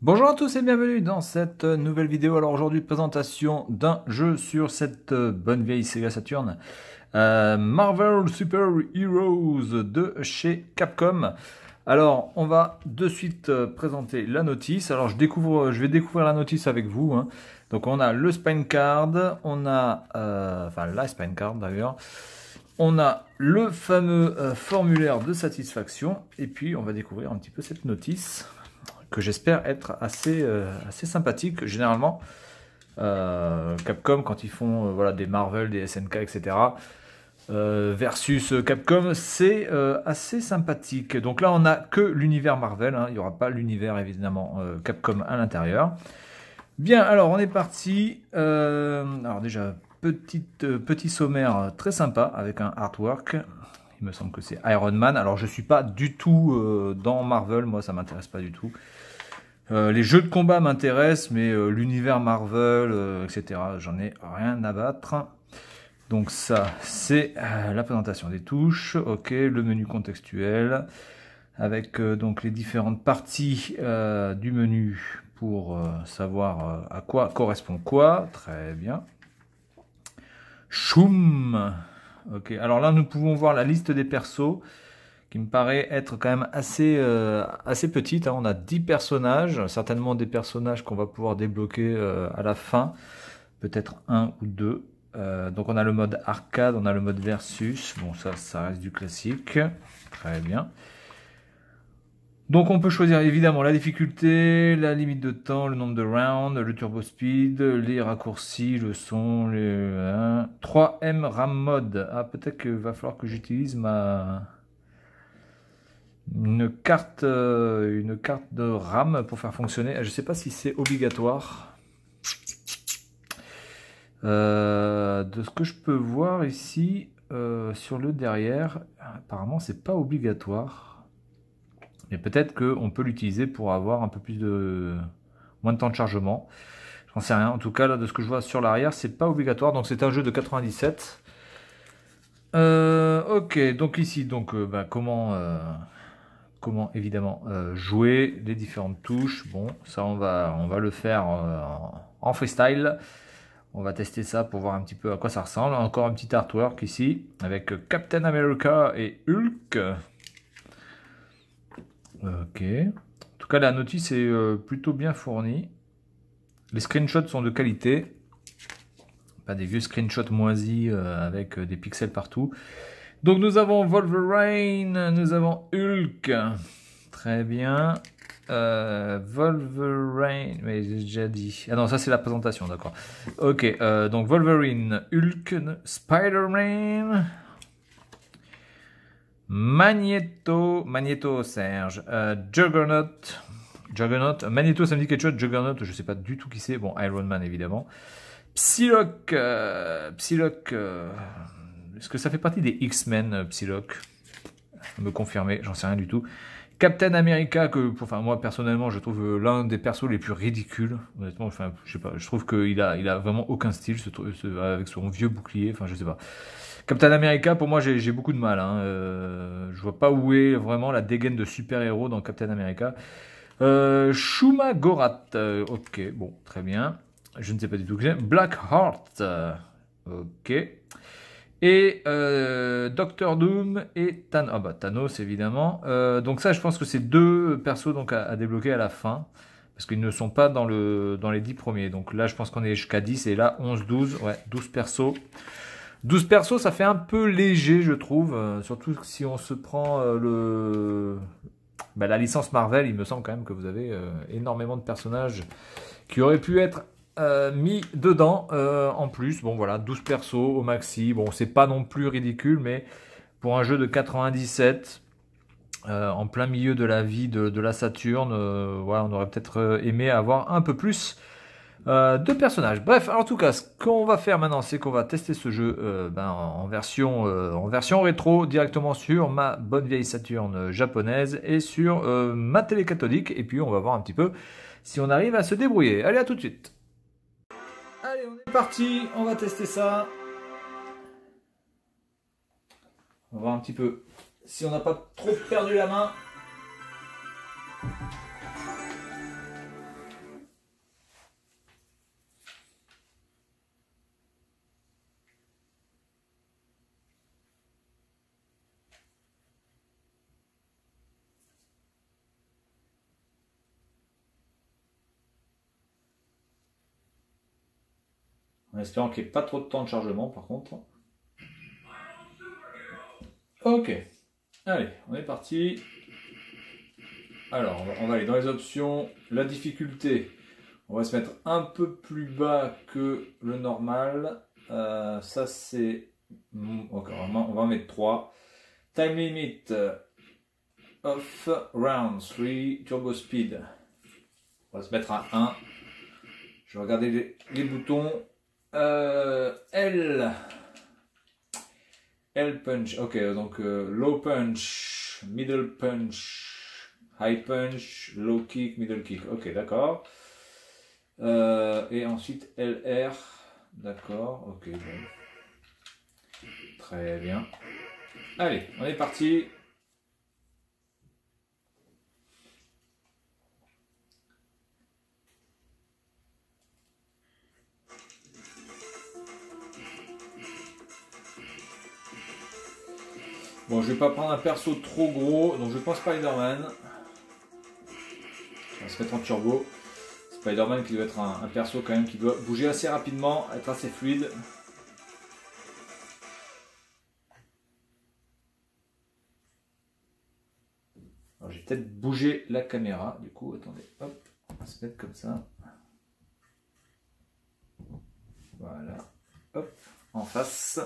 Bonjour à tous et bienvenue dans cette nouvelle vidéo. Alors aujourd'hui, présentation d'un jeu sur cette bonne vieille Sega Saturn. Marvel Super Heroes de chez Capcom. Alors, on va de suite présenter la notice. Alors, je vais découvrir la notice avec vous, hein. Donc, on a le spine card, on a, enfin la spine card d'ailleurs. On a le fameux formulaire de satisfaction. Et puis, on va découvrir un petit peu cette notice que j'espère être assez sympathique. Généralement, Capcom, quand ils font voilà, des Marvel, des SNK, etc., versus Capcom, c'est assez sympathique. Donc là, on n'a que l'univers Marvel, hein. Il n'y aura pas l'univers, évidemment, Capcom à l'intérieur. Bien, alors, on est parti. Alors déjà, petit sommaire très sympa, avec un artwork. Il me semble que c'est Iron Man. Alors, je ne suis pas du tout dans Marvel, moi, ça ne m'intéresse pas du tout. Les jeux de combat m'intéressent, mais l'univers Marvel, etc., j'en ai rien à battre. Donc ça, c'est la présentation des touches. Ok, le menu contextuel, avec donc les différentes parties du menu pour savoir à quoi correspond quoi. Très bien. Choum. Ok, alors là, nous pouvons voir la liste des persos, qui me paraît être quand même assez petite, hein. On a 10 personnages, certainement des personnages qu'on va pouvoir débloquer à la fin, peut-être un ou deux. Donc on a le mode arcade, on a le mode versus, bon ça reste du classique, très bien. Donc on peut choisir évidemment la difficulté, la limite de temps, le nombre de rounds, le turbo speed, les raccourcis, le son, les 3M RAM mode. Ah, peut-être qu'il va falloir que j'utilise une carte de RAM pour faire fonctionner. Je ne sais pas si c'est obligatoire. De ce que je peux voir ici sur le derrière, apparemment c'est pas obligatoire. Mais peut-être qu'on peut l'utiliser pour avoir un peu moins de temps de chargement. J'en sais rien. En tout cas, là, de ce que je vois sur l'arrière, c'est pas obligatoire. Donc c'est un jeu de 97. Ok, donc ici, donc comment évidemment jouer les différentes touches. Bon, ça on va le faire en freestyle. On va tester ça pour voir un petit peu à quoi ça ressemble. Encore un petit artwork ici avec Captain America et Hulk. Ok. En tout cas, la notice est plutôt bien fournie. Les screenshots sont de qualité. Pas des vieux screenshots moisis avec des pixels partout. Donc nous avons Wolverine, nous avons Hulk. Très bien. Wolverine, mais j'ai déjà dit. Ah non, ça c'est la présentation, d'accord. Ok, donc Wolverine, Hulk, Spider-Man, Magneto Serge, Juggernaut, Magneto ça me dit quelque chose, Juggernaut je sais pas du tout qui c'est, bon Iron Man évidemment. Psylocke, est-ce que ça fait partie des X-Men, Psylocke? Me confirmer, j'en sais rien du tout. Captain America, enfin moi personnellement je trouve l'un des persos les plus ridicules, honnêtement, enfin je sais pas, je trouve qu'il a vraiment aucun style avec son vieux bouclier, enfin je sais pas. Captain America, pour moi j'ai beaucoup de mal, hein. Je vois pas où est vraiment la dégaine de super-héros dans Captain America. Shuma Gorath, ok, bon, très bien. Je ne sais pas du tout que c'est. Blackheart, ok. Et Doctor Doom et Thanos. Ah bah Thanos évidemment. Donc ça je pense que c'est deux persos donc à débloquer à la fin. Parce qu'ils ne sont pas dans les 10 premiers. Donc là je pense qu'on est jusqu'à 10 et là 11, 12. Ouais, 12 persos. 12 persos ça fait un peu léger je trouve. Surtout si on se prend la licence Marvel. Il me semble quand même que vous avez énormément de personnages qui auraient pu être mis dedans en plus. Bon voilà, 12 persos au maxi. Bon, c'est pas non plus ridicule, mais pour un jeu de 97, en plein milieu de la vie de la Saturn, voilà, on aurait peut-être aimé avoir un peu plus de personnages. Bref, en tout cas, ce qu'on va faire maintenant, c'est qu'on va tester ce jeu en version rétro directement sur ma bonne vieille Saturn japonaise et sur ma télé cathodique. Et puis on va voir un petit peu si on arrive à se débrouiller. Allez, à tout de suite. Allez, on est parti, on va tester ça. On va voir un petit peu si on n'a pas trop perdu la main. En espérant qu'il n'y ait pas trop de temps de chargement par contre. Ok, allez, on est parti. Alors, on va aller dans les options. La difficulté, on va se mettre un peu plus bas que le normal. Ça c'est... Okay, on va en mettre 3. Time limit off round 3 turbo speed. On va se mettre à 1. Je vais regarder les boutons. L punch. Ok, donc low punch, middle punch, high punch, low kick, middle kick. Ok, d'accord. Et ensuite LR. D'accord, ok, bon. Très bien. Allez, on est parti. Bon, je vais pas prendre un perso trop gros, donc je pense Spider-Man. On va se mettre en turbo. Spider-Man qui doit être un perso quand même qui doit bouger assez rapidement, être assez fluide. Alors j'ai peut-être bougé la caméra, du coup, attendez, hop, on va se mettre comme ça. Voilà, hop, en face.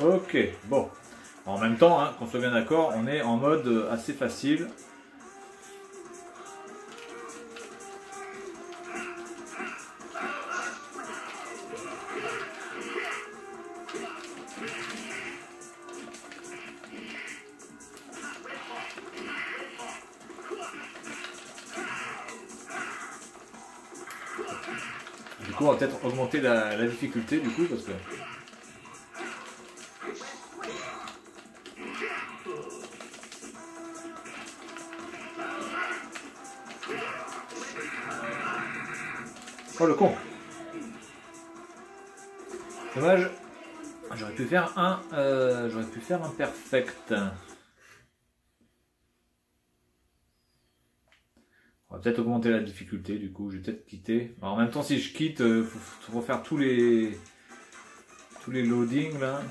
Ok, bon. En même temps, hein, qu'on soit bien d'accord, on est en mode assez facile. Du coup, on va peut-être augmenter la difficulté, du coup, parce que... Oh le con! Dommage. J'aurais pu faire un perfect. On va peut-être augmenter la difficulté, du coup, je vais peut-être quitter. Alors, en même temps, si je quitte, faut refaire tous les loadings là.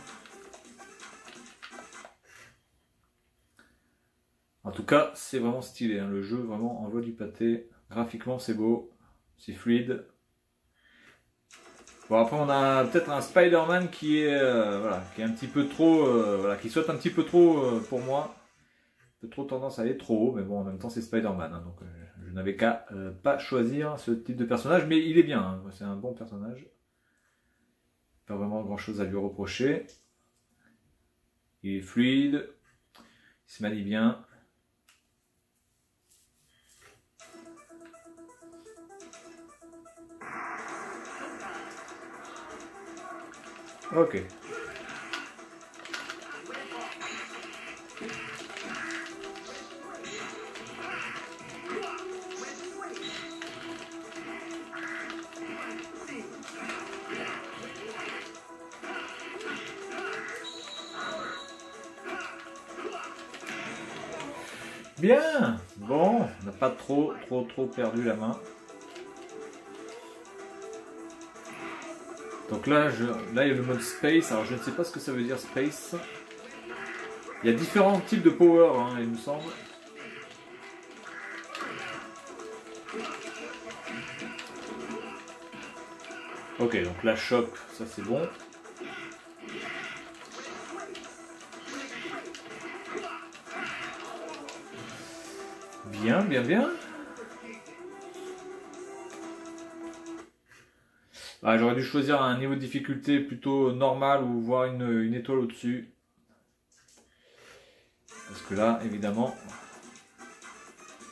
En tout cas, c'est vraiment stylé, hein. Le jeu vraiment envoie du pâté. Graphiquement, c'est beau, c'est fluide. Bon, après, on a peut-être un Spider-Man qui est, voilà, qui est un petit peu trop, voilà, qui saute un petit peu trop pour moi. Un peu trop tendance à aller trop haut, mais bon, en même temps, c'est Spider-Man, hein, donc je n'avais qu'à pas choisir ce type de personnage, mais il est bien, hein. C'est un bon personnage. Pas vraiment grand-chose à lui reprocher. Il est fluide, il se manie bien. Ok. Bien. Bon, on n'a pas trop perdu la main. Donc là, là, il y a le mode Space. Alors, je ne sais pas ce que ça veut dire Space. Il y a différents types de power, hein, il me semble. Ok, donc la chope, ça c'est bon. Bien, bien, bien. Ah, j'aurais dû choisir un niveau de difficulté plutôt normal ou voir une étoile au-dessus. Parce que là, évidemment,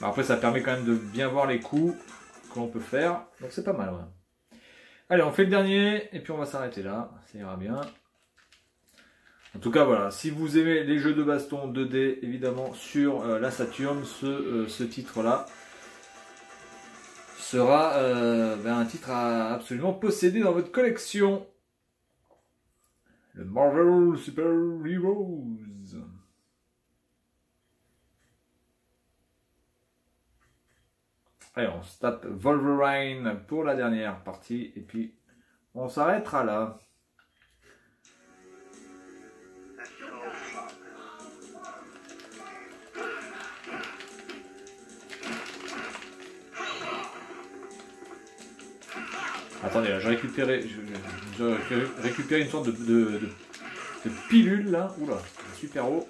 Après, ça permet quand même de bien voir les coups que l'on peut faire. Donc c'est pas mal, ouais. Allez, on fait le dernier, et puis on va s'arrêter là. Ça ira bien. En tout cas, voilà, si vous aimez les jeux de baston 2D, évidemment, sur la Saturn, ce titre-là sera un titre à absolument posséder dans votre collection. Le Marvel Super Heroes. Allez, on se tape Wolverine pour la dernière partie, et puis on s'arrêtera là. Attendez, là, j'ai récupéré une sorte de pilule là. Oula, super haut.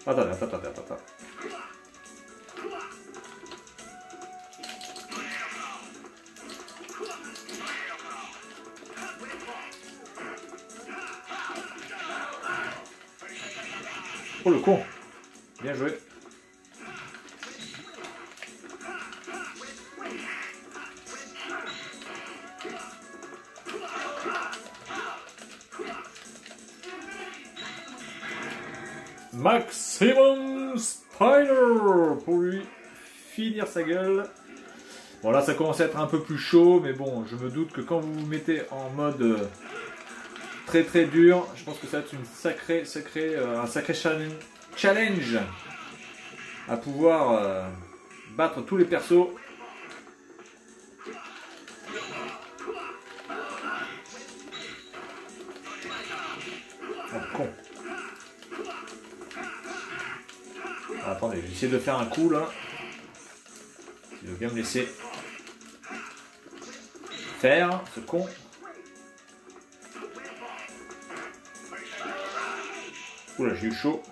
Attendez. Oh le con. Bien joué. Maximum Spider pour lui finir sa gueule. Bon là ça commence à être un peu plus chaud, mais bon je me doute que quand vous vous mettez en mode très dur, je pense que ça va être un sacré challenge à pouvoir battre tous les persos. Oh, con. Attendez, je vais essayer de faire un coup là. Il veut bien me laisser faire, ce con. Oula, j'ai eu chaud.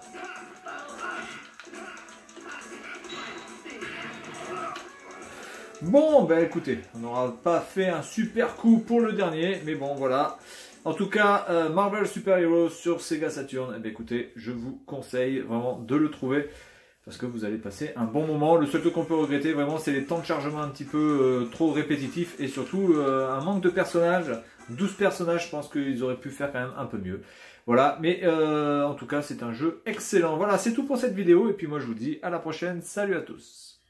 Bon, ben écoutez, on n'aura pas fait un super coup pour le dernier, mais bon, voilà. En tout cas, Marvel Super Heroes sur Sega Saturn, eh bien, écoutez, je vous conseille vraiment de le trouver. Parce que vous allez passer un bon moment. Le seul truc qu'on peut regretter vraiment, c'est les temps de chargement un petit peu trop répétitifs. Et surtout, un manque de personnages. 12 personnages, je pense qu'ils auraient pu faire quand même un peu mieux. Voilà, mais en tout cas, c'est un jeu excellent. Voilà, c'est tout pour cette vidéo. Et puis moi, je vous dis à la prochaine. Salut à tous.